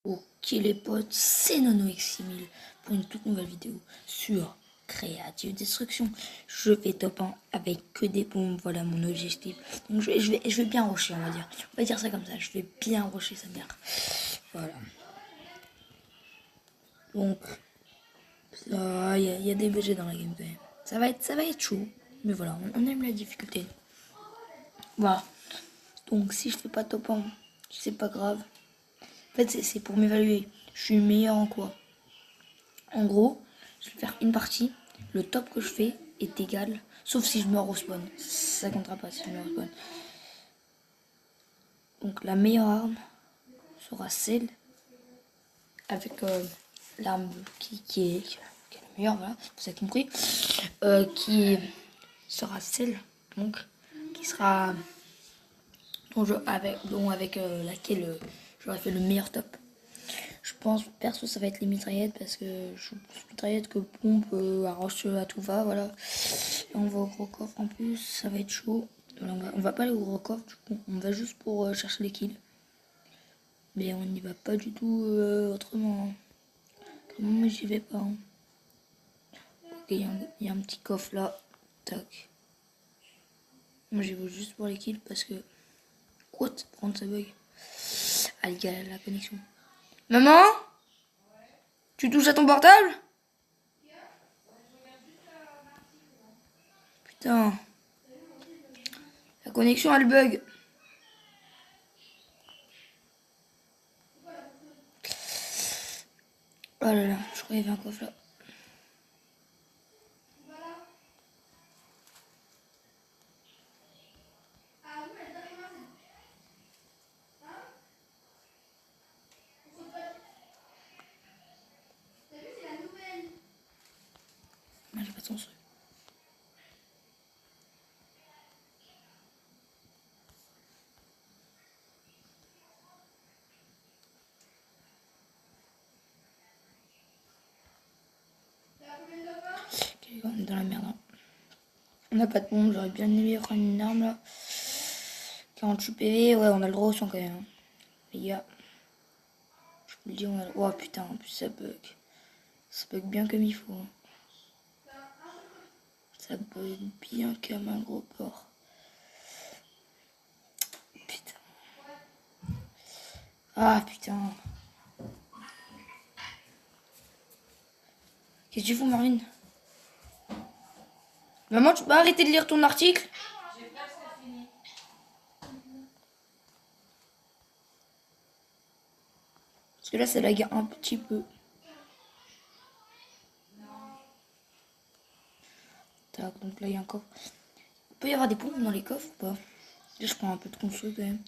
Ok les potes, c'est NonoX6000 pour une toute nouvelle vidéo sur Creative Destruction. Je fais top 1 avec que des bombes, voilà mon objectif. Donc je vais bien rusher, on va dire. On va dire ça comme ça, je vais bien rusher sa mère. Voilà. Donc, ça, il y a des BG dans la game quand même. Ça va être chaud, mais voilà, on aime la difficulté. Voilà. Donc si je fais pas top 1, c'est pas grave. En fait, c'est pour m'évaluer. Je suis meilleur en quoi? En gros, je vais faire une partie. Le top que je fais est égal. Sauf si je meurs au spawn. Ça comptera pas si je meurs au spawn. Donc la meilleure arme sera celle avec l'arme qui est la meilleure, voilà, vous avez compris. Qui sera celle donc qui sera avec laquelle j'aurais fait le meilleur top. Je pense perso ça va être les mitraillettes parce que je joue plus mitraillette que pompe, arrache à tout va, voilà. Et on va au gros coffre en plus, ça va être chaud. Voilà, on va pas aller au gros coffre, du coup on va juste pour chercher les kills. Mais on n'y va pas du tout autrement. Autrement moi j'y vais pas. Hein. Ok, il y a un petit coffre là. Tac. Moi j'y vais juste pour les kills parce que... What? Prendre ça bug. Ah les gars, la connexion. Maman? Tu touches à ton portable? Putain. La connexion elle bug. Oh là là, je crois qu'il y avait un coffre là. Ah, j'ai pas de sens. Okay, on est dans la merde. Hein. On n'a pas de bombe, j'aurais bien aimé prendre une arme là. 48 PV, ouais, on a le droit au sang quand même. Hein. Les gars, je vous le dis, on a le... Oh putain, en plus ça bug. Ça bug bien comme il faut. Hein. Ça bug bien comme un gros porc. Putain. Ah putain. Qu'est-ce que tu fous, Marine? Maman, tu peux arrêter de lire ton article? J'ai presque fini. Parce que là, ça lag un petit peu. Tac, donc là, il y a un coffre. Il peut y avoir des pompes dans les coffres ou pas? Là, je prends un peu de construit quand même.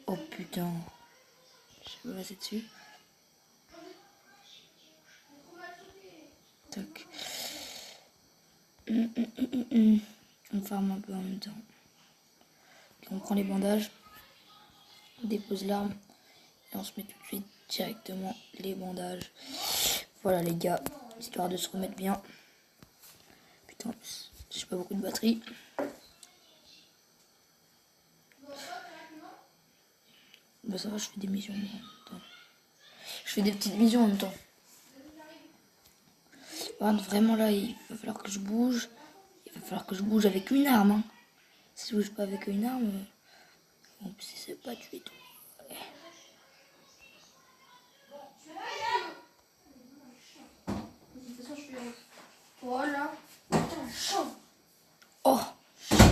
Oh putain. Je vais passer dessus. Tac. On farme un peu en même temps. Puis on prend les bandages. On dépose l'arme. Et on se met tout de suite directement les bandages. Voilà les gars. Histoire de se remettre bien. Putain, j'ai pas beaucoup de batterie. Bah ça va, je fais des missions en même temps. Je fais des petites missions en même temps. Vraiment là, il va falloir que je bouge. Il va falloir que je bouge avec une arme. Hein. Si je bouge pas avec une arme, en plus c'est pas tuer tout. Ouais. Voilà. Oh,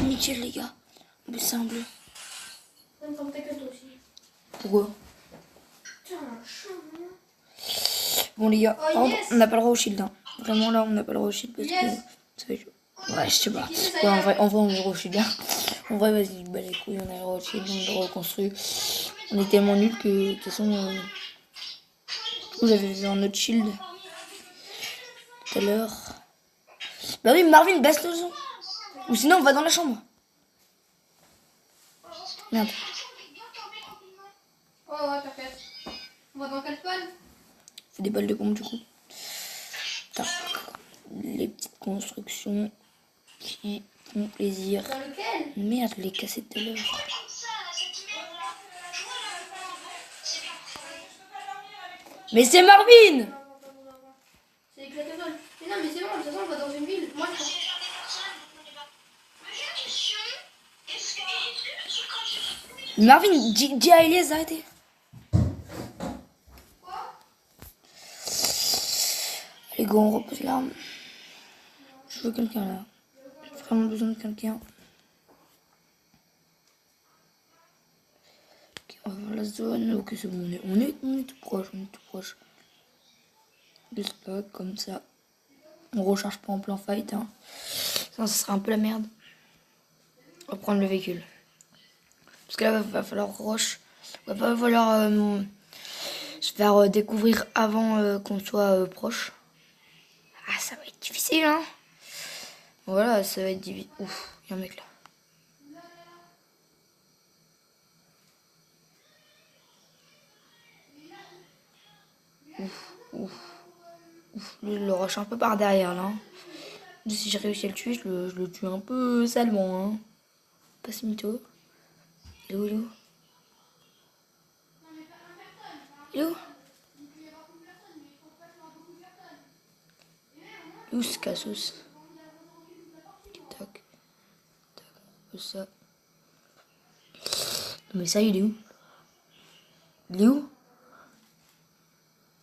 nickel les gars. En plus c'est un bleu. Pourquoi? Bon les gars, oh, yes. On n'a pas le droit au shield. Hein. Vraiment là, on n'a pas le droit au shield parce que ça va être... Ouais, je sais pas. Ouais, en vrai, on a le droit au shield. Hein. En vrai, vas-y, bah les couilles, on a le droit au shield, on a le droit au construit. On est tellement nuls que de toute façon, j'avais fait un autre shield tout à l'heure. Bah oui, Marvin, baisse le son. Ou sinon, on va dans la chambre. Merde. Oh ouais, t'inquiète. On va dans quel spawn? C'est des balles de bombe du coup. Tac. Les petites constructions qui font plaisir. Dans lequel? Merde, je l'ai cassé tout à l'heure. Mais c'est Marvin! C'est éclaté-sol. Mais non, mais c'est bon, de toute façon, on va dans une ville. Moi, je... Marvin, dis à Elias d'arrêter. Allez, go, on repose l'arme. Je veux quelqu'un là. J'ai vraiment besoin de quelqu'un. Ok, on va voir la zone. Ok, c'est bon, on est tout proche, on est tout proche. De stock, comme ça. On recharge pas en plein fight. Hein. Sinon, ça serait un peu la merde. On va prendre le véhicule. Parce que là, va falloir rush. Va pas falloir se faire découvrir avant qu'on soit proche. Ah, ça va être difficile, hein. Voilà, ça va être difficile. Ouf, il y a un mec là. Ouf. Je le rush un peu par derrière, là. Si j'ai réussi à le tuer, je le tue un peu salement, hein. Pas si mytho. Il est où, il est où? Il est où? Il est où ce cassos? Tac. Tac. On fait ça. Non mais ça, il est où? Il est où?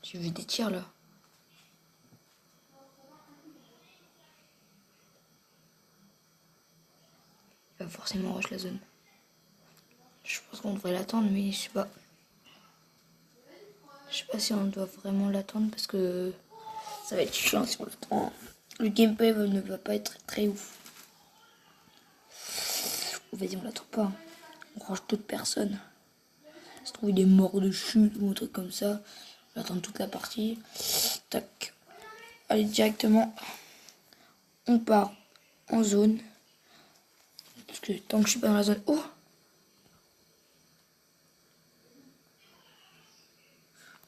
J'ai vu des tirs là. Il va forcément rush la zone. Je pense qu'on devrait l'attendre, mais je sais pas. Je sais pas si on doit vraiment l'attendre parce que ça va être chiant si on l'attend. Le gameplay ne va pas être très ouf. Vas-y, on l'attend pas. On range d'autres personnes. Se trouve il est mort de chute ou un truc comme ça. On va attendre toute la partie. Tac. Allez, directement. On part en zone. Parce que tant que je suis pas dans la zone. Oh!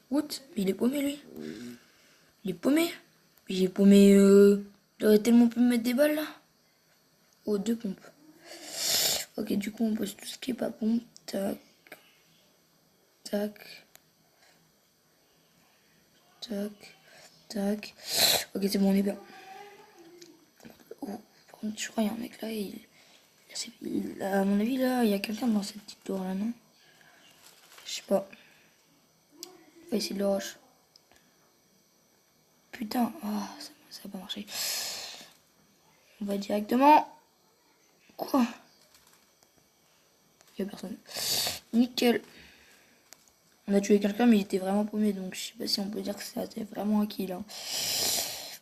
What? Il est paumé lui. Il est paumé. Il est paumé. Il aurait tellement pu me mettre des balles là. Oh, 2 pompes. Ok, du coup on pose tout ce qui est pas pompe. Tac. Tac. Tac. Tac. Ok, c'est bon, on est bien. Oh, par contre, je crois qu'il y a un mec là. À mon avis, là, il y a quelqu'un dans cette petite tour là, non? Je sais pas. On va essayer de le rush. Putain, oh, ça va pas marcher. On va directement. Quoi? Il y a personne. Nickel. On a tué quelqu'un, mais il était vraiment paumé, donc je sais pas si on peut dire que c'était vraiment un kill. Hein.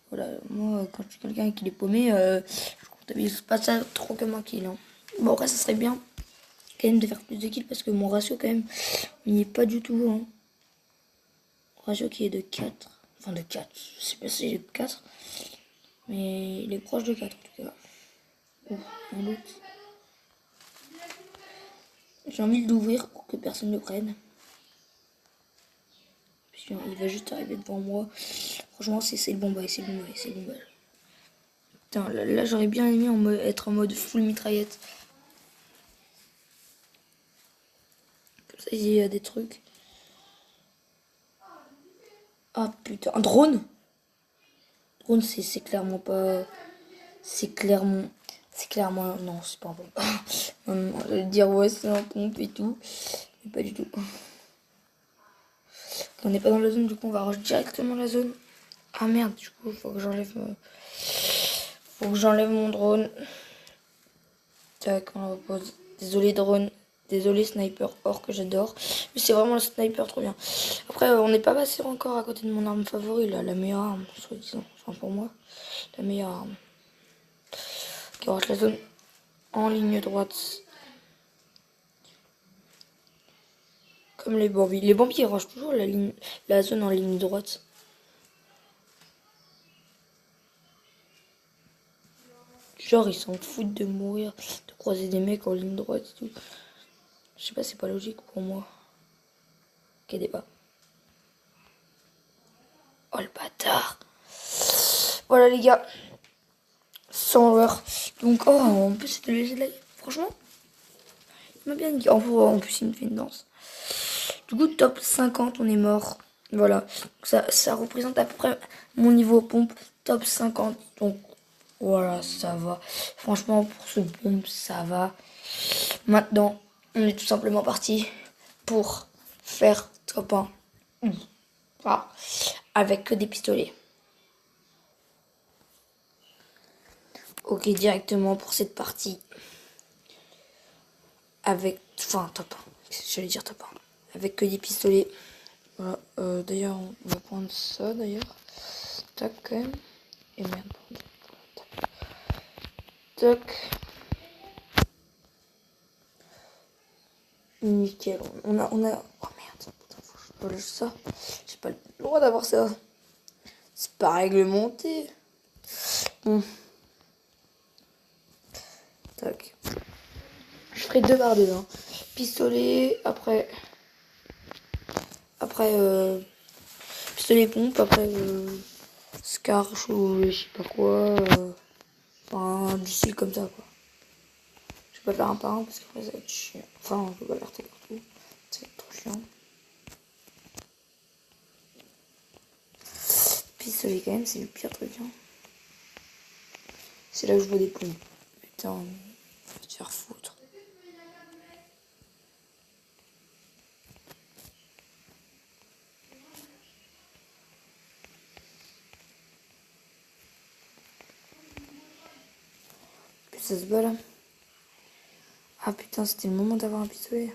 Voilà, moi, quand je tue quelqu'un et qu'il est paumé, je comptabilise pas ça trop comme un kill. Hein. Bon, après, ça serait bien quand même de faire plus de kills parce que mon ratio, quand même, il n'y est pas du tout. Hein. Ratio qui est de 4. Enfin, de 4. Je sais pas si j'ai 4. Mais il est proche de 4 en tout cas. Ouh, un autre. J'ai envie de l'ouvrir pour que personne ne le prenne. Il va juste arriver devant moi. Franchement, c'est le bon bail, c'est le bon bail, c'est le bon bail. Putain, là j'aurais bien aimé être en mode full mitraillette. Comme ça, il y a des trucs. Ah putain, un drone? Drone, c'est clairement pas... C'est clairement... Non, c'est pas un pompe. Non, non, je vais dire ouais, c'est un pompe et tout. Mais pas du tout. On n'est pas dans la zone, du coup, on va ranger directement la zone. Ah merde, du coup, faut que j'enlève... Faut que j'enlève mon drone. Tac, on le repose. Désolé drone, désolé sniper or que j'adore. Mais c'est vraiment le sniper trop bien. Après, on n'est pas passé encore à côté de mon arme favorite, là, la meilleure arme, soi-disant. Enfin, pour moi, la meilleure arme. Qui range la zone en ligne droite. Comme les Bambi. Les Bambi, ils rangent toujours la zone en ligne droite. Genre, ils s'en foutent de mourir, de croiser des mecs en ligne droite et tout. Je sais pas, c'est pas logique pour moi. Ok, débat. Oh le bâtard. Voilà les gars. 100 joueurs. Donc, oh, en plus, c'était léger de la... Franchement, il m'a bien dit. En plus, il me fait une danse. Du coup, top 50, on est mort. Voilà. Donc ça représente à peu près mon niveau pompe top 50. Donc voilà, ça va. Franchement, pour ce pompe, ça va. Maintenant, on est tout simplement parti pour faire top 1. Voilà. Avec que des pistolets. Ok, directement pour cette partie. Avec... Enfin, top 1. J'allais dire top 1. Avec que des pistolets. Voilà. D'ailleurs, on va prendre ça, d'ailleurs. Tac, quand même. Et merde. Tac. Nickel. On a... Oh merde. Putain, faut que je relâche ça. J'ai pas le droit d'avoir ça. C'est pas réglementé. Bon. Tac. Je ferai 2 barres de 20. Pistolet, après... Après, pistolet pompe, après, Scarch ou je sais pas quoi. Enfin, du style comme ça, quoi. Je vais pas faire un par un parce qu'après ça va être chiant. Enfin, je peux pas faire tout partout. Ça va être trop chiant. Pistolet, quand même, c'est le pire truc, hein. C'est là où je vois des plombs. Putain, faut te faire foutre. Puis ça se bat là. Ah putain, c'était le moment d'avoir un pistolet.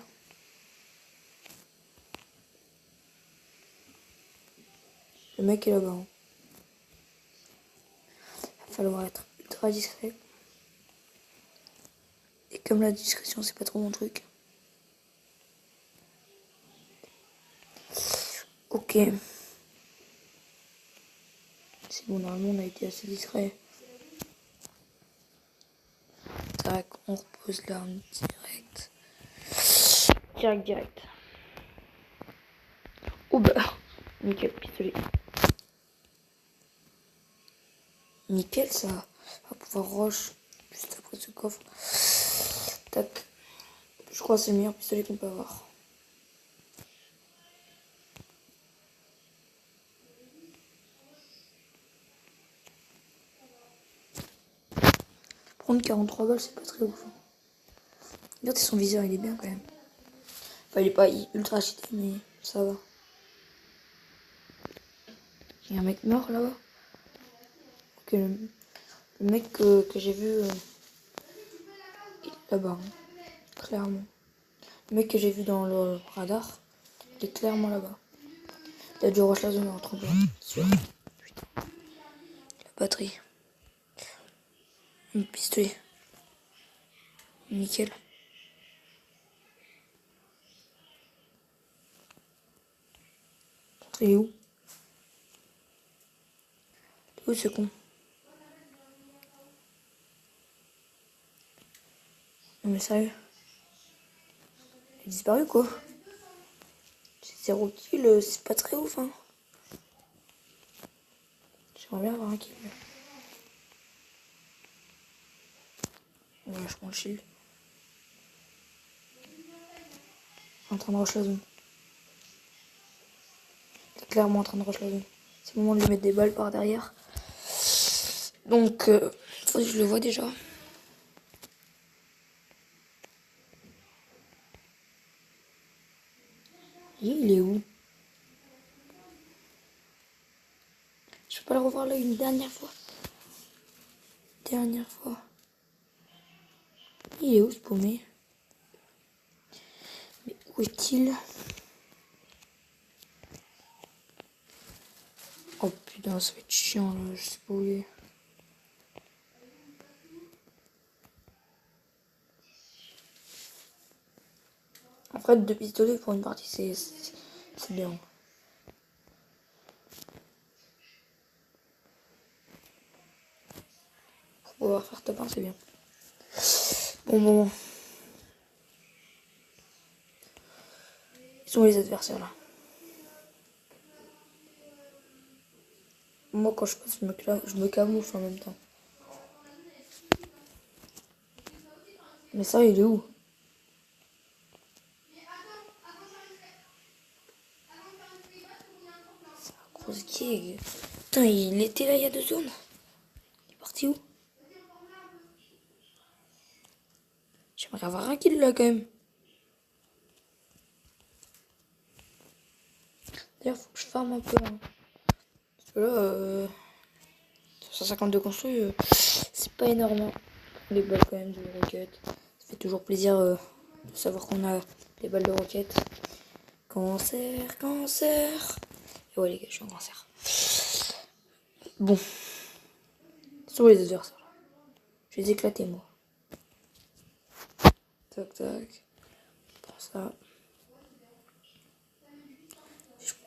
Le mec est là-bas, hein. Il va falloir être ultra discret. Et comme la discrétion, c'est pas trop mon truc. Ok. C'est bon, normalement, on a été assez discret. Tac, on repose l'arme direct. Direct. Oh bah, nickel, pistolet. Nickel, ça. On va pouvoir rush juste après ce coffre. Tac. Je crois que c'est le meilleur pistolet qu'on peut avoir. Prendre 43 balles, c'est pas très ouf. Regarde, son viseur, il est bien quand même. Enfin, il est pas ultra cheaté, mais ça va. Il y a un mec mort là-bas. Ok, le mec que j'ai vu là-bas, hein, clairement. Le mec que j'ai vu dans le radar, il est clairement là-bas. Il a dû rush la zone en tremblant, sûr. Putain. La batterie. Un pistolet. Nickel. Il est où? Il est où ce con? Non mais sérieux? Il a disparu quoi? C'est 0 kill, c'est pas très ouf hein. J'aimerais bien avoir un kill. Voilà, je prends le shield. En train de rush la zone. Il est clairement en train de rush la zone. C'est le moment de lui mettre des balles par derrière. Donc, faut que je le vois déjà. Il est où? Je peux pas le revoir là une dernière fois. Dernière fois. Il est où ce paumé? Mais où est-il? Oh putain, ça va être chiant là, je sais pas où il est. Après, 2 pistolets pour une partie, c'est bien. Pour pouvoir faire top 1, c'est bien. Bon. Ils sont les adversaires là. Moi, quand je passe, je me camoufle en même temps. Mais ça, il est où? Rosquier. Putain, il était là il y a 2 secondes. Il est parti où? J'aimerais avoir un kill là quand même. D'ailleurs, faut que je farme un peu. Hein. Parce que là, 152 construits, c'est pas énorme. Hein. Les balles quand même de roquettes. Ça fait toujours plaisir de savoir qu'on a des balles de roquettes. Cancer, cancer. Et ouais les gars, je suis en cancer. Bon. Sur les adversaires. Je vais les éclater moi. Tac tac. Prends ça.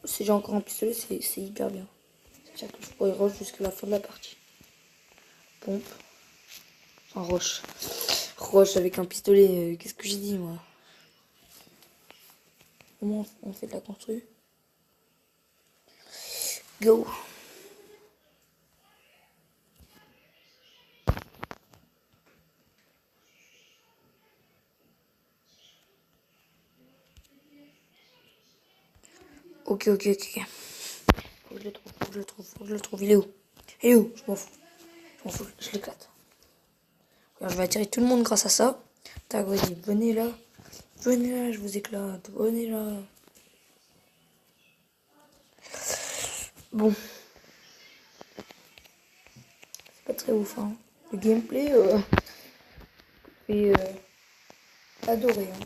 Si j'ai encore un pistolet, c'est hyper bien. C'est-à-dire que je pourrais rush jusqu'à la fin de la partie. Pompe. Enfin, roche. Roche avec un pistolet. Qu'est-ce que j'ai dit, moi? Comment on fait de la construire? Go! Ok. Faut que je le trouve, faut que je le trouve. Il est où? Je m'en fous, je l'éclate. Alors, je vais attirer tout le monde grâce à ça. Tac, vas-y, venez là, je vous éclate, venez là. Bon, c'est pas très ouf, hein. Le gameplay, est adoré. Hein.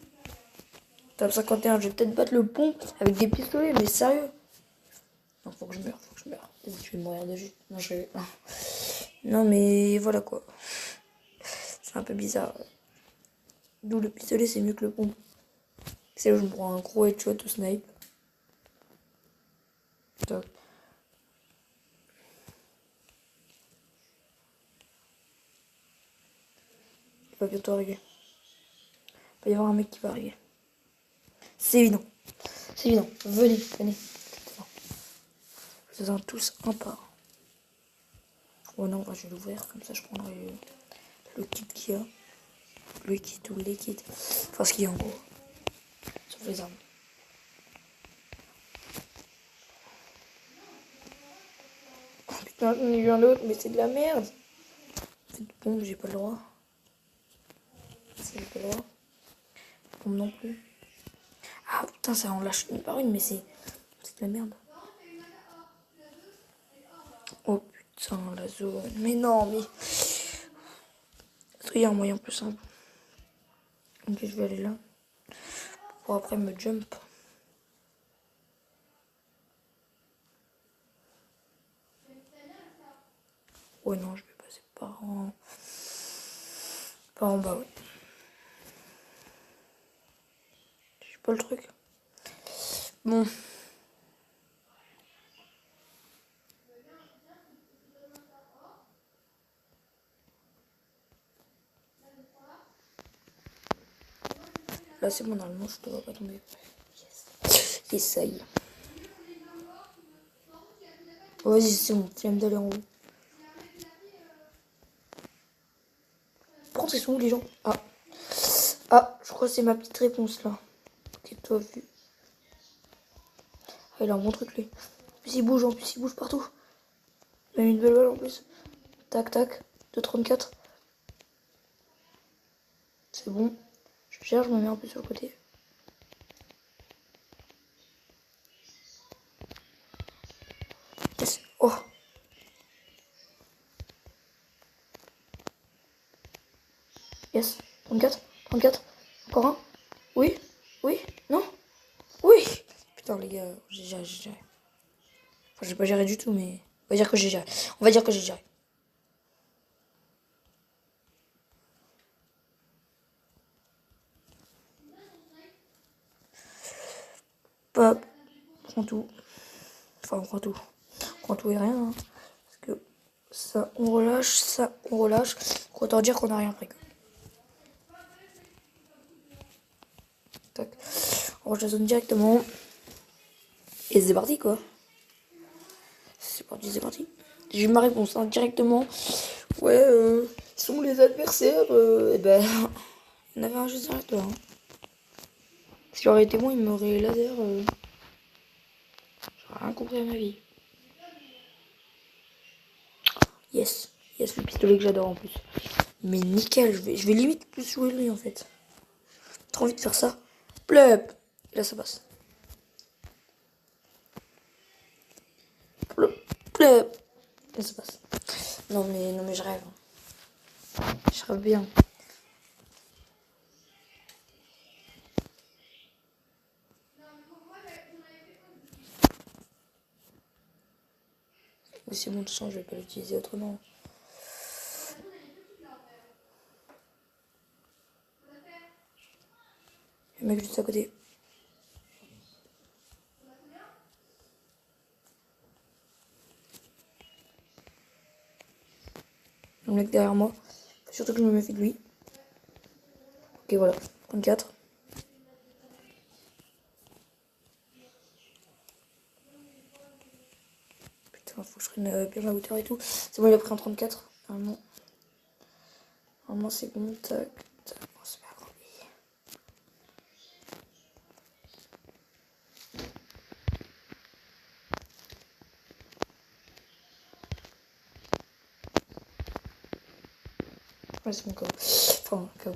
Top 51, je vais peut-être battre le pont avec des pistolets, mais sérieux. Non, faut que je meure. Je vais mourir de jus. Non, non, mais voilà quoi. C'est un peu bizarre. D'où le pistolet, c'est mieux que le pompe. C'est où je me prends un gros headshot au snipe. Top. Il va bientôt arriver. Il va y avoir un mec qui va arriver. C'est évident. Venez. Je vous en tous un par. Oh non, je vais l'ouvrir. Comme ça, je prendrai le kit qu'il y a. Le kit ou les kits. Enfin, ce qu'il y a en gros. Sauf les armes. Oh putain, j'en ai eu un autre, mais c'est de la merde. C'est de pompe, j'ai pas le droit. J'ai pas le droit. Pompe non plus. Ah putain, ça en lâche une par une, mais c'est de la merde. Oh putain, la zone. Mais non, mais... Est-ce qu'il y a un moyen plus simple? Ok, je vais aller là. Pour après me jump. Ouais, non, je vais passer par en bas, ouais. J'ai pas le truc. Bon. Là, c'est bon, normalement, je devrais pas tomber. Yes. Et ça y est. Oh, vas-y, c'est bon, flemme d'aller en haut. Pourquoi ils sont où les gens? Je crois que c'est ma petite réponse là. Ok, toi vu. Ah, il a un bon truc lui. En plus, il bouge partout. Il a une belle balle en plus. Tac, 2,34. C'est bon. Je cherche, je me mets un peu sur le côté. Yes. Oh. Yes. 34. Encore un. Oui. Non. Oui. Putain les gars, j'ai géré. Enfin, j'ai pas géré du tout, mais on va dire que j'ai géré. Pop. On prend tout. Enfin, on prend tout. On prend tout et rien. Hein. Parce que ça, on relâche. Autant dire qu'on n'a rien pris. Tac. On range la zone directement. Et c'est parti quoi. C'est parti. J'ai eu ma réponse hein, directement. Ouais, ils sont les adversaires. Et ben, il y en avait un juste derrière toi. Hein. S'il aurait été bon, il m'aurait laser. J'aurais rien compris à ma vie. Yes. Yes, le pistolet que j'adore en plus. Mais nickel, je vais limite plus jouer lui en fait. Trop envie de faire ça. Pleup. Et là ça passe. Pleup. Pleup. Et là ça passe. Non mais je rêve. Je rêve bien. Mais c'est bon, de toute façon, je vais pas l'utiliser autrement. Le mec juste à côté. Le mec derrière moi. Faut surtout que je me méfie de lui. Ok, voilà. 34. Putain, faut que je prenne bien la hauteur et tout. C'est bon, il a pris un 34. Normalement c'est bon. Tac, tac. On se met à grandir. Ouais, c'est mon KO. Enfin, KO.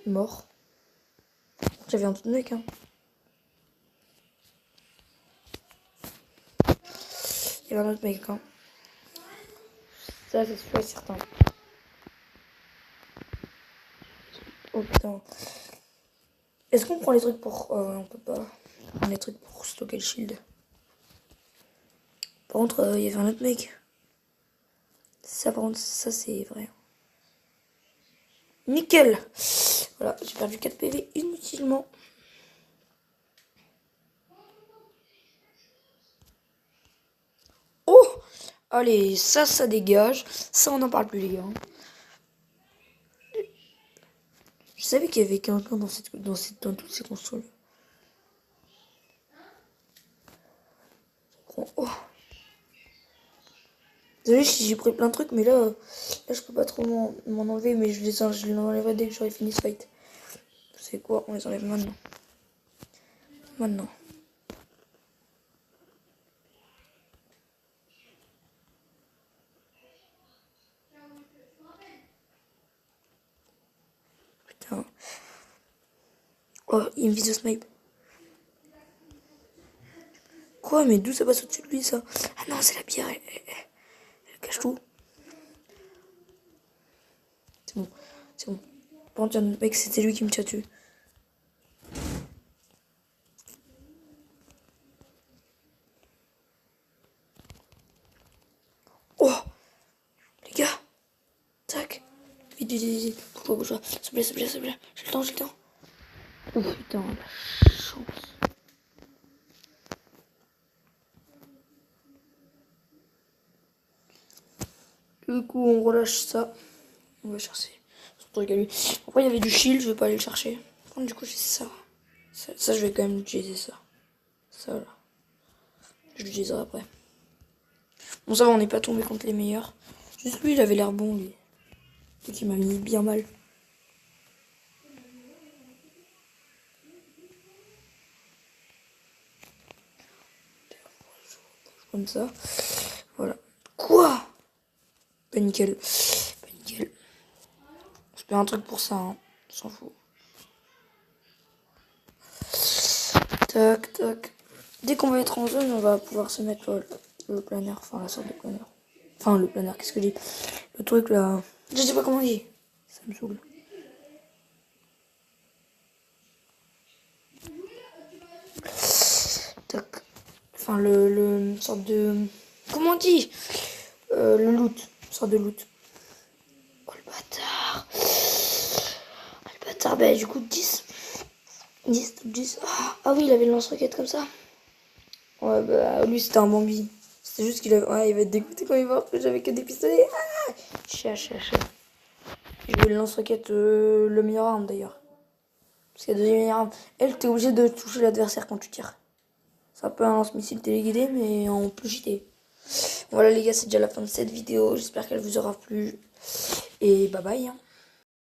Mort. J'avais un autre mec, hein. Il y avait un autre mec, hein. Ça, c'est sûr et certain. Oh putain. Est-ce qu'on prend les trucs pour... on peut pas prendre les trucs pour stocker le shield. Par contre, il y avait un autre mec. Ça, par contre, ça, c'est vrai. Nickel. Voilà, j'ai perdu 4 PV inutilement. Oh! Allez, ça dégage. Ça, on n'en parle plus, les gars. Je savais qu'il y avait quelqu'un dans toutes ces consoles. Oh. Désolé si j'ai pris plein de trucs, mais là je peux pas trop m'en enlever, mais je les enlèverai dès que j'aurai fini ce fight. C'est quoi? On les enlève maintenant. Maintenant. Putain. Oh, il me vise de snipe. Quoi? Mais d'où ça passe au-dessus de lui, ça? Ah non, c'est la bière. Elle cache tout. C'est bon. C'est bon. Par contre, mec, c'était lui qui me tire dessus. Oh! Les gars! Tac! Vite, vite, vite, vite. Bouge-toi. S'il te plaît. J'ai le temps. Oh putain, la chance. Du coup, on relâche ça. On va chercher son truc à lui. Après, il y avait du shield, je vais pas aller le chercher. Par contre, du coup, j'ai ça. Ça, je vais quand même utiliser ça. Ça, là. Je l'utiliserai après. Bon, ça va, on n'est pas tombé contre les meilleurs. Juste lui, il avait l'air bon, lui. Donc, il m'a mis bien mal. Comme ça. Voilà. Quoi? Pas nickel. Pas nickel. Je fais un truc pour ça, hein. On s'en fout. Tac, tac. Dès qu'on va être en zone, on va pouvoir se mettre le planeur. Enfin, la sorte de planeur. Enfin, le planeur, qu'est-ce que je dis? Le truc là. Je sais pas comment on dit. Ça me saoule. Tac. Enfin, le sorte de. Comment on dit? Le loot. Une sorte de loot. Oh le bâtard. Oh, le bâtard, bah du coup 10. 10. Ah oui, il avait le lance-roquette comme ça. Ouais, bah lui c'était un Bambi. C'est juste qu'il avait... Ouais, il va être dégoûté quand il va voir que j'avais que des pistolets. Ah, Chia. Je vais le lance-roquette le meilleur arme d'ailleurs. Parce qu'il y a deux meilleures armes. Elle, t'es obligé de toucher l'adversaire quand tu tires. C'est un peu un lance-missile téléguidé, mais en plus cheaté. Voilà les gars, c'est déjà la fin de cette vidéo. J'espère qu'elle vous aura plu. Et bye bye. Hein.